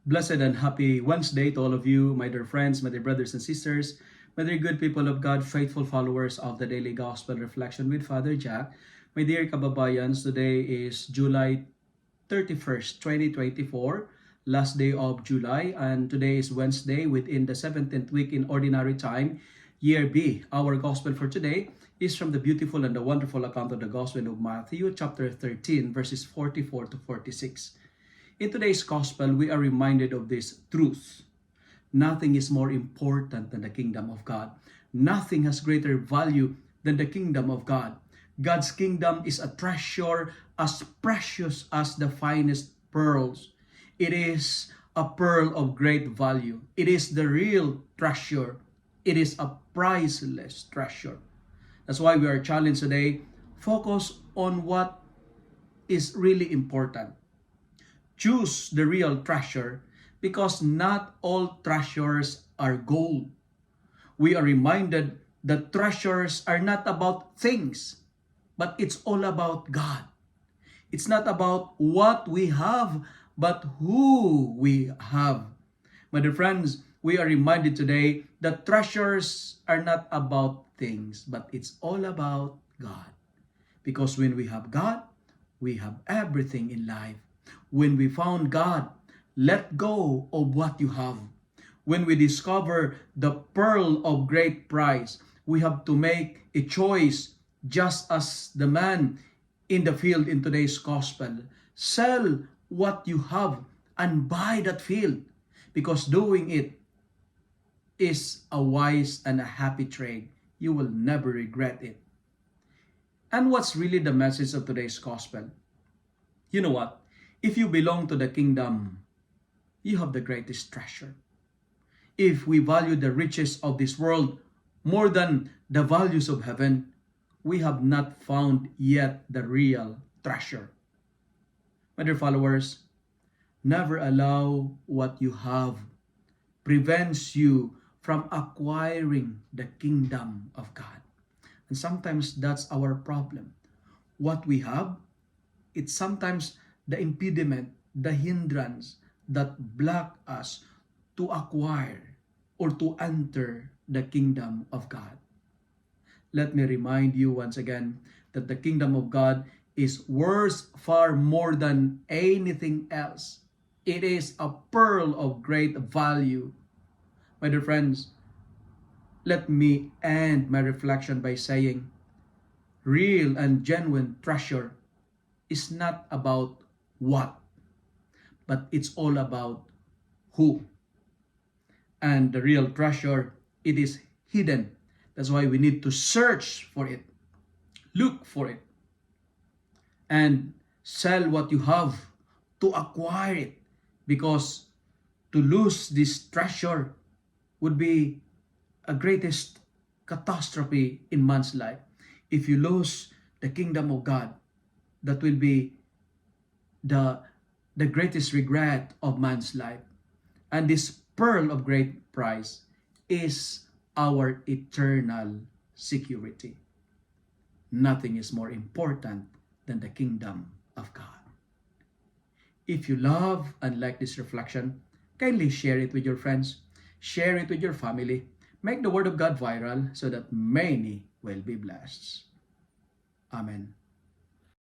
Blessed and happy Wednesday to all of you, my dear friends, my dear brothers and sisters, my dear good people of God, faithful followers of the Daily Gospel Reflection with Father Jack. My dear kababayans, today is July 31st, 2024, last day of July, and today is Wednesday within the 17th week in Ordinary Time, Year B. Our Gospel for today is from the beautiful and the wonderful account of the Gospel of Matthew, chapter 13, verses 44 to 46. In today's Gospel, we are reminded of this truth. Nothing is more important than the kingdom of God. Nothing has greater value than the kingdom of God. God's kingdom is a treasure as precious as the finest pearls. It is a pearl of great value. It is the real treasure. It is a priceless treasure. That's why we are challenged today, focus on what is really important. Choose the real treasure because not all treasures are gold. We are reminded that treasures are not about things, but it's all about God. It's not about what we have, but who we have. My dear friends, we are reminded today that treasures are not about things, but it's all about God. Because when we have God, we have everything in life. When we found God, let go of what you have. When we discover the pearl of great price, we have to make a choice just as the man in the field in today's gospel. Sell what you have and buy that field because doing it is a wise and a happy trade. You will never regret it. And what's really the message of today's gospel? You know what? If you belong to the kingdom, you have the greatest treasure. If we value the riches of this world more than the values of heaven, we have not found yet the real treasure. My dear followers, never allow what you have prevents you from acquiring the kingdom of God. And sometimes that's our problem. What we have, it's sometimes the impediment, the hindrance that block us to acquire or to enter the kingdom of God. Let me remind you once again that the kingdom of God is worth far more than anything else. It is a pearl of great value. My dear friends, let me end my reflection by saying, real and genuine treasure is not about what, but it's all about who. And the real treasure, it is hidden. That's why we need to search for it, look for it, and sell what you have to acquire it. Because to lose this treasure would be a greatest catastrophe in man's life. If you lose the kingdom of God, that will be the greatest regret of man's life. And this pearl of great price is our eternal security. Nothing is more important than the kingdom of God. If you love and like this reflection, kindly share it with your friends, share it with your family, make the word of God viral so that many will be blessed. Amen.